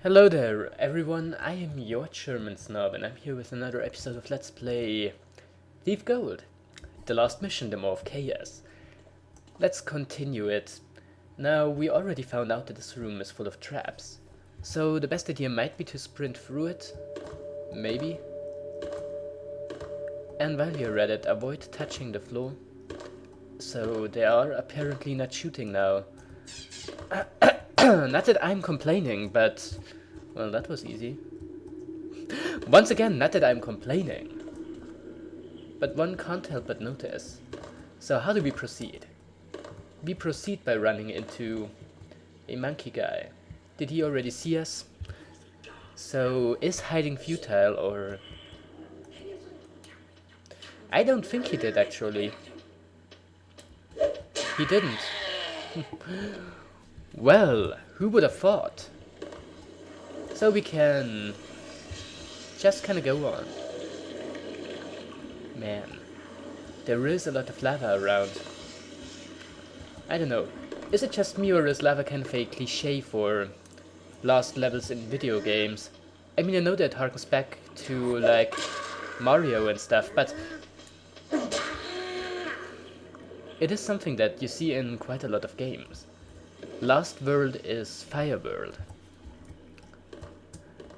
Hello there, everyone. I am your German Snob, and I'm here with another episode of Let's Play Thief Gold, the last mission, the Maw of Chaos. Let's continue it. Now, we already found out that this room is full of traps, so the best idea might be to sprint through it, maybe. And while you're at it, avoid touching the floor. So they are apparently not shooting now. Not that I'm complaining, but well, that was easy. Once again, not that I'm complaining, but one can't help but notice. So how do we proceed? We proceed by running into a monkey guy. Did he already see us? So is hiding futile, or... I don't think he did, actually. He didn't. Well, who would have thought? So we can just kind of go on. Man, there is a lot of lava around. I don't know, is it just me, or is lava kind of a cliche for lost levels in video games? I mean, I know that harkens back to, like, Mario and stuff, but it is something that you see in quite a lot of games. Last World is Fire World.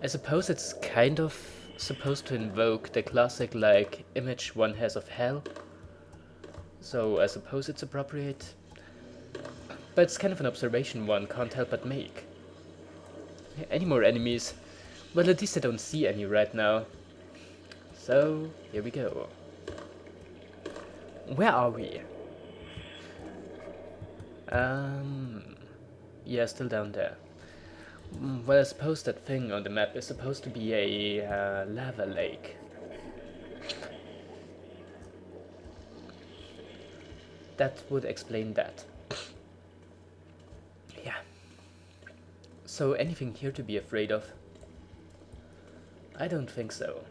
I suppose it's kind of supposed to invoke the classic, like, image one has of hell. So I suppose it's appropriate. But it's kind of an observation one can't help but make. Any more enemies? Well, at least I don't see any right now. So, here we go. Where are we? Yeah, still down there. Well, I suppose that thing on the map is supposed to be a lava lake. That would explain that. Yeah. So, anything here to be afraid of? I don't think so.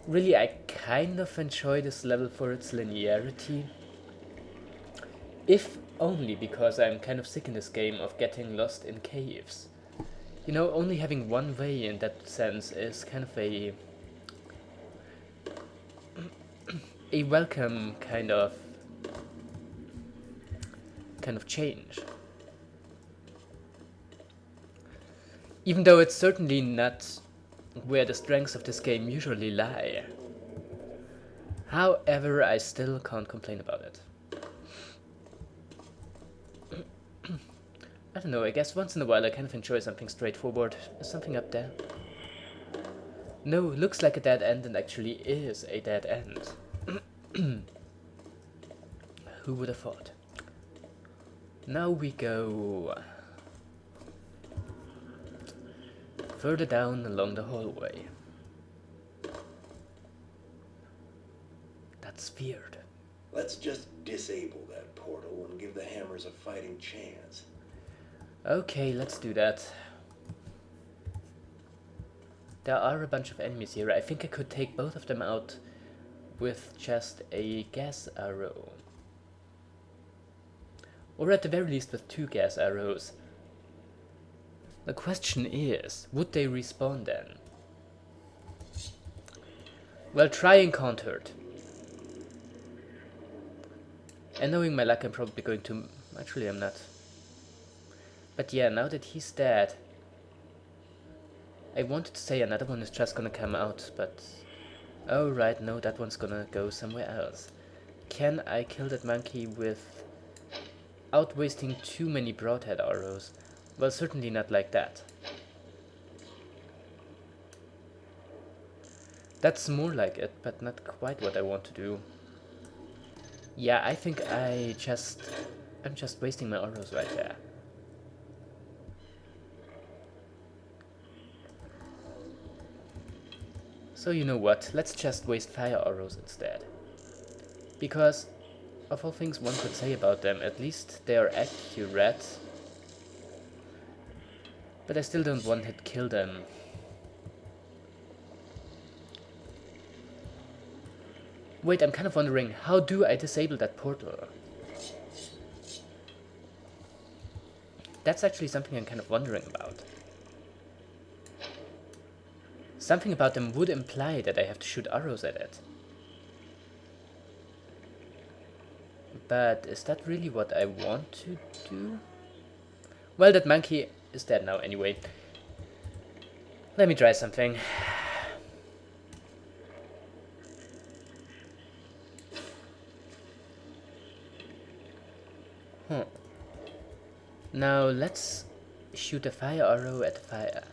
Really, I kind of enjoy this level for its linearity. If only because I'm kind of sick in this game of getting lost in caves. You know, only having one way in that sense is kind of a welcome kind of change. Even though it's certainly not where the strengths of this game usually lie. However, I still can't complain about it. I don't know, I guess once in a while I kind of enjoy something straightforward. Is something up there? No, looks like a dead end and actually is a dead end. Who would have thought? Now we go further down along the hallway. That's weird. Let's just disable that portal and give the hammers a fighting chance. Okay, let's do that. There are a bunch of enemies here. I think I could take both of them out with just a gas arrow. Or at the very least with 2 gas arrows. The question is, would they respawn then? Well, trying can't hurt. And knowing my luck, I'm probably going to... Actually, I'm not. But yeah, now that he's dead... I wanted to say another one is just gonna come out, but... Oh right, no, that one's gonna go somewhere else. Can I kill that monkey without wasting too many broadhead arrows? Well, certainly not like that. That's more like it, but not quite what I want to do. Yeah, I think I'm just wasting my arrows right there. So you know what, let's just waste fire arrows instead. Because, of all things one could say about them, at least they are accurate. But I still don't one-hit kill them. Wait, I'm kind of wondering, how do I disable that portal? that's actually something I'm kind of wondering about. Something about them would imply that I have to shoot arrows at it. But is that really what I want to do? Well, that monkey is dead now anyway. Let me try something. Now let's shoot a fire arrow at the fire.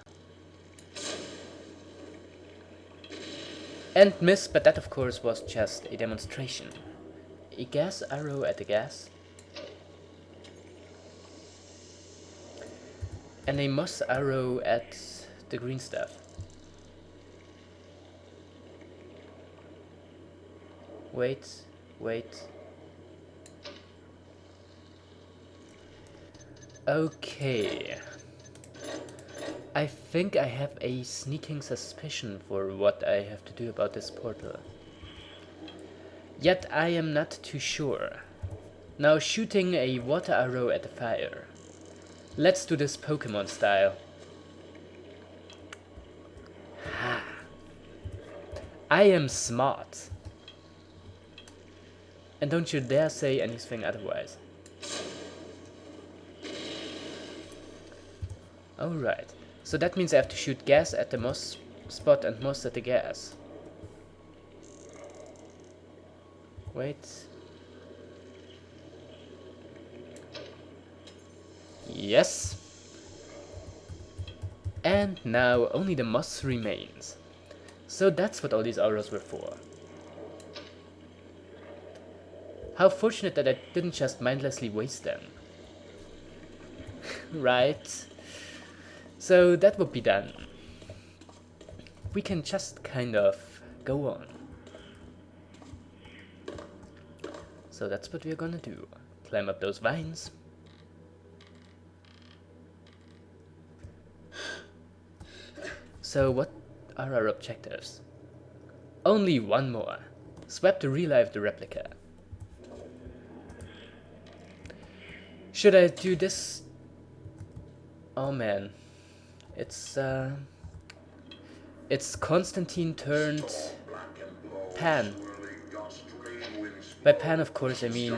And miss, but that of course was just a demonstration. A gas arrow at the gas. And a moss arrow at the green stuff. Wait. Okay. I think I have a sneaking suspicion for what I have to do about this portal. Yet I am not too sure. Now shooting a water arrow at the fire. Let's do this Pokemon style. Ha. I am smart. And don't you dare say anything otherwise. Alright, so that means I have to shoot gas at the moss spot and moss at the gas. Wait. Yes. And now only the moss remains. So that's what all these arrows were for. How fortunate that I didn't just mindlessly waste them. Right. So that would be done. We can just kind of go on. So that's what we're gonna do. Climb up those vines. So what are our objectives? Only one more. Swap to relive the replica. Should I do this? Oh man. It's Constantine turned Pan. By Pan, of course, I mean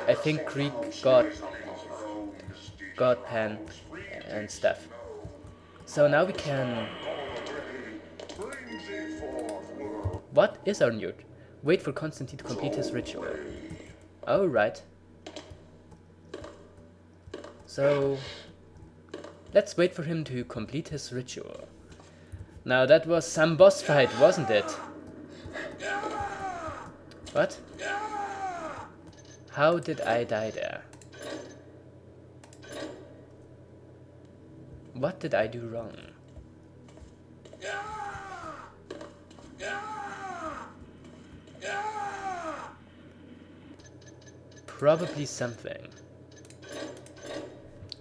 I think Greek god Pan and stuff. So now we can... What is our newt? Wait for Constantine to complete his ritual. Oh, right. So... let's wait for him to complete his ritual. Now that was some boss fight, wasn't it? What? How did I die there? What did I do wrong? Probably something.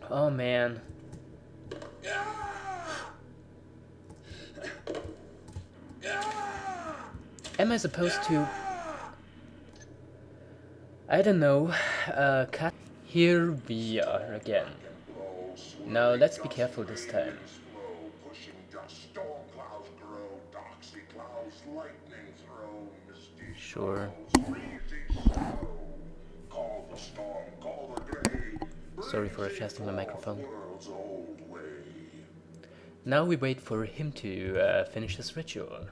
Oh man. Am I supposed to... I don't know, cut... Here we are again. Now let's be careful this time. Sure. Sorry for adjusting my microphone. Now we wait for him to finish his ritual.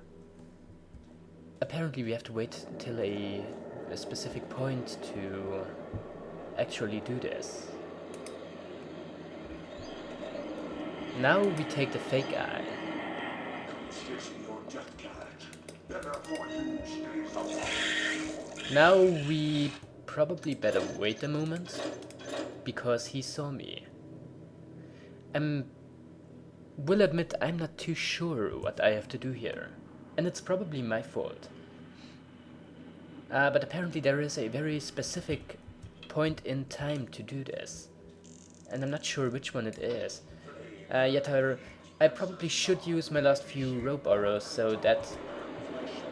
Apparently we have to wait till a specific point to actually do this. Now we take the fake eye. Now we probably better wait a moment, because he saw me. Will admit I'm not too sure what I have to do here, and it's probably my fault. But apparently there is a very specific point in time to do this, and I'm not sure which one it is. Yet I probably should use my last few rope arrows so that...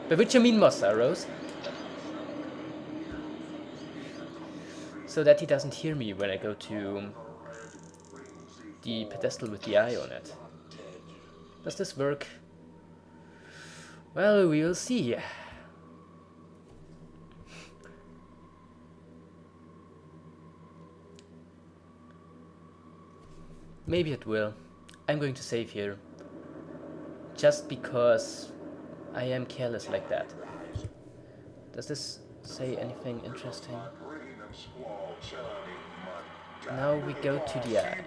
By which I mean moss arrows. So that he doesn't hear me when I go to the pedestal with the eye on it. Does this work? Well, we will see. Maybe it will. I'm going to save here. Just because I am careless like that. Does this say anything interesting? Now we go to the eye.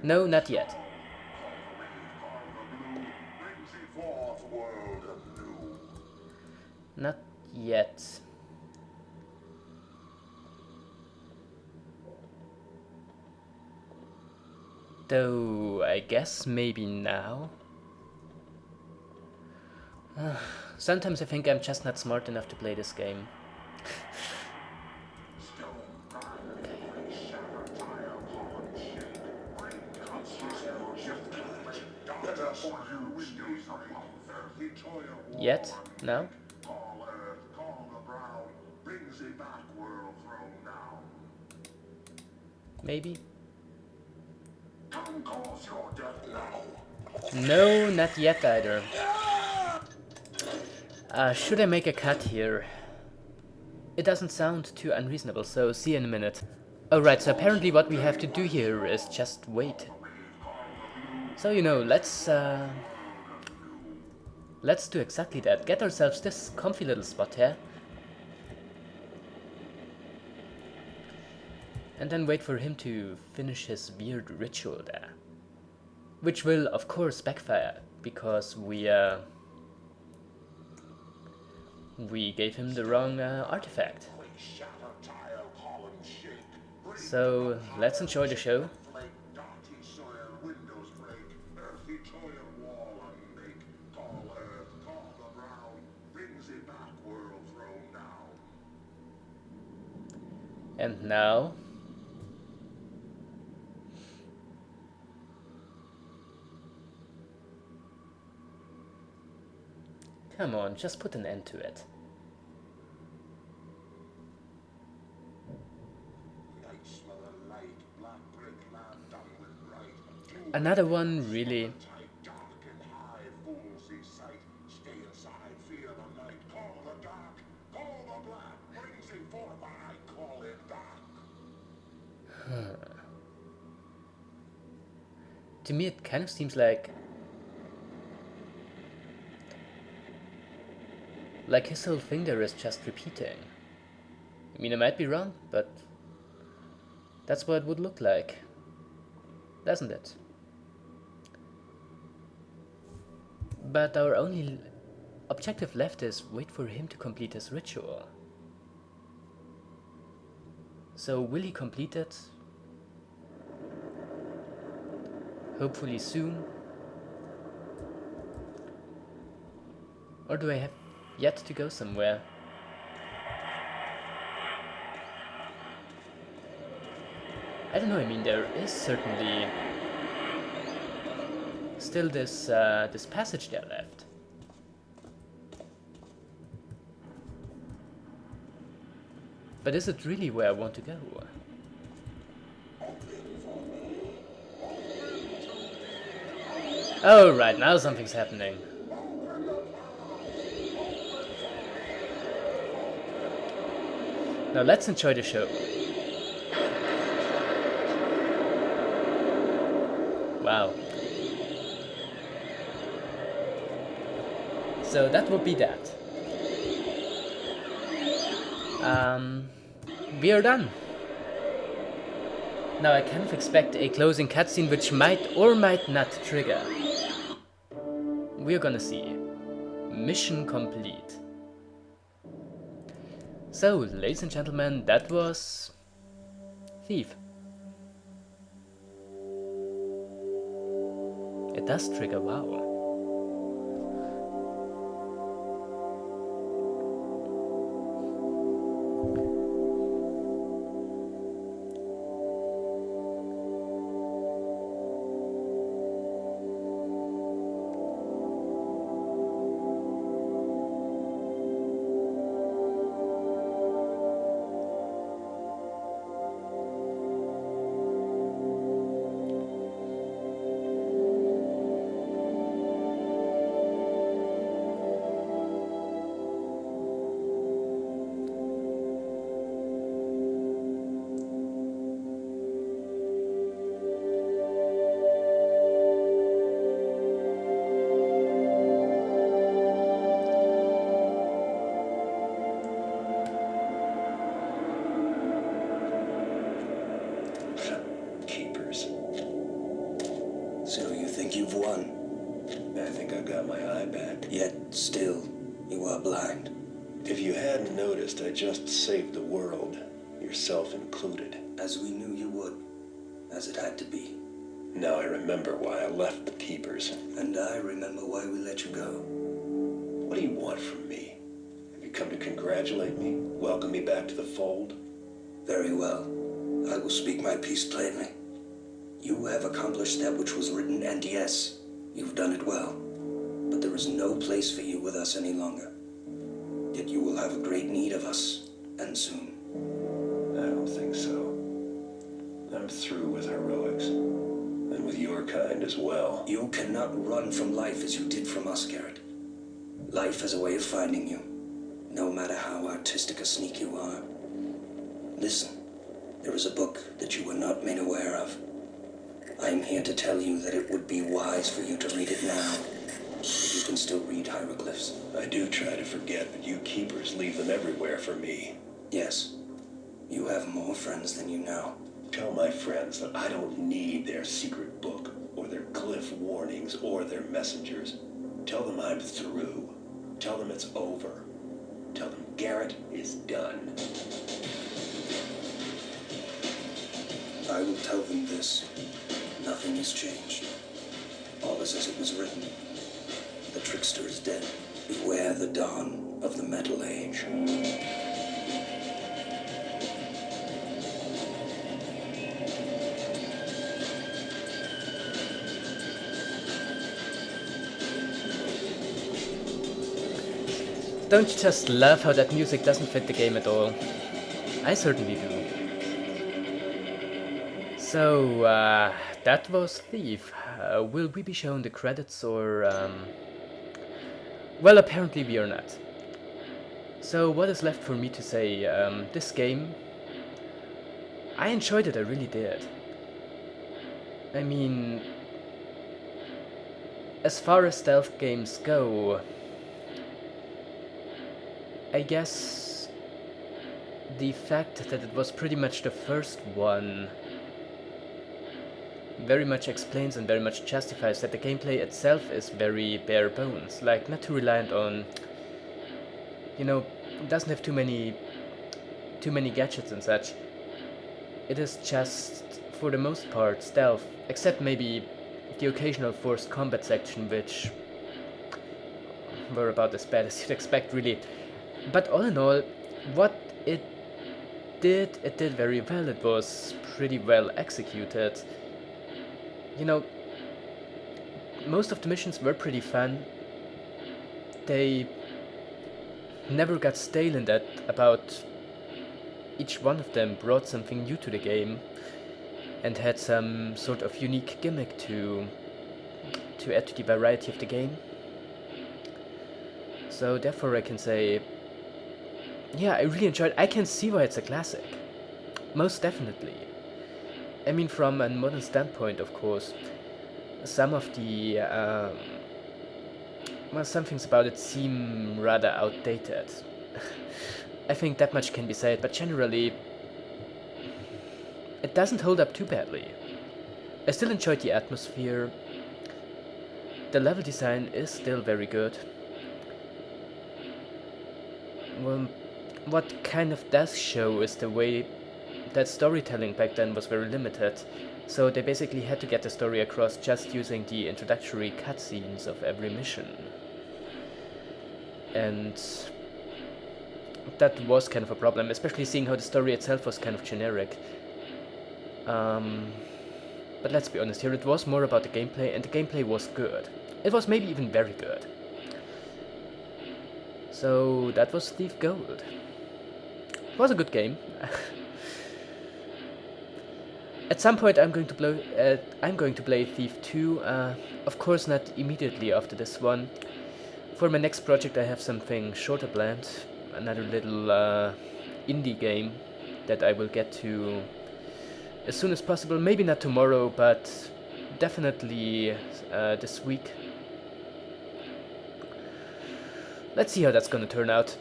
No, not yet. Not yet. Though, I guess maybe now? Sometimes I think I'm just not smart enough to play this game. Yet? No? Maybe? No, not yet either. Should I make a cut here? It doesn't sound too unreasonable, so see you in a minute. Alright, so apparently what we have to do here is just wait. So, you know, let's do exactly that. Get ourselves this comfy little spot here. And then wait for him to finish his weird ritual there. Which will, of course, backfire, because we gave him the wrong artifact. So, let's enjoy the show. And now... Come on, just put an end to it. Another one, really? To me it kind of seems like his whole thing there is just repeating. I mean, I might be wrong, but that's what it would look like, doesn't it? But our only objective left is wait for him to complete his ritual. So will he complete it? Hopefully soon. Or do I have yet to go somewhere? I don't know, I mean, there is certainly still this this passage there left. But is it really where I want to go? Oh, right, now something's happening. Now let's enjoy the show. Wow. So that would be that. We are done. Now I kind of expect a closing cutscene which might or might not trigger. We're gonna see. Mission complete. So, ladies and gentlemen, that was Thief. It does trigger, wow. blind. If you hadn't noticed, I just saved the world, yourself included. As we knew you would. As it had to be. Now I remember why I left the Keepers. And I remember why we let you go. What do you want from me? Have you come to congratulate me? Welcome me back to the fold? Very well. I will speak my piece plainly. You have accomplished that which was written, and yes, you've done it well. But there is no place for you with us any longer. Yet you will have a great need of us, and soon. I don't think so. I'm through with heroics. And with your kind as well. You cannot run from life as you did from us, Garrett. Life has a way of finding you, no matter how artistic a sneak you are. Listen, there is a book that you were not made aware of. I am here to tell you that it would be wise for you to read it now, if you can still read hieroglyphs. I do try to forget, but you Keepers leave them everywhere for me. Yes, you have more friends than you know. Tell my friends that I don't need their secret book, or their glyph warnings, or their messengers. Tell them I'm through. Tell them it's over. Tell them Garrett is done. I will tell them this. Nothing has changed. All is as it was written. The trickster is dead. Beware the dawn of the Metal Age. Don't you just love how that music doesn't fit the game at all? I certainly do. So, that was Thief. Will we be shown the credits or... Well, apparently we are not. So, what is left for me to say? This game... I enjoyed it, I really did. I mean... As far as stealth games go... I guess the fact that it was pretty much the first one very much explains and very much justifies that the gameplay itself is very bare bones, like not too reliant on, you know, it doesn't have too many gadgets and such. It is just, for the most part, stealth, except maybe the occasional forced combat section, which were about as bad as you'd expect, really. But all in all, what it did very well. It was pretty well executed. You know, most of the missions were pretty fun. They never got stale in that about each one of them brought something new to the game and had some sort of unique gimmick to add to the variety of the game. So therefore I can say, yeah, I really enjoyed it. I can see why it's a classic. Most definitely. I mean, from a modern standpoint, of course, some of the, well, some things about it seem rather outdated. I think that much can be said, but generally, it doesn't hold up too badly. I still enjoyed the atmosphere. The level design is still very good. Well, what kind of does show is the way that storytelling back then was very limited, so they basically had to get the story across just using the introductory cutscenes of every mission. And that was kind of a problem, especially seeing how the story itself was kind of generic. But let's be honest here, it was more about the gameplay, and the gameplay was good. It was maybe even very good. So that was Thief Gold. It was a good game. At some point I'm going to play Thief 2, of course not immediately after this one. For my next project I have something shorter planned, another little indie game that I will get to as soon as possible, maybe not tomorrow, but definitely this week. Let's see how that's gonna turn out.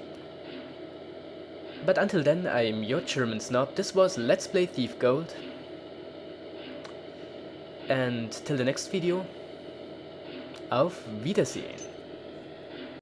But until then, I'm your German snob. This was Let's Play Thief Gold. And till the next video, auf Wiedersehen.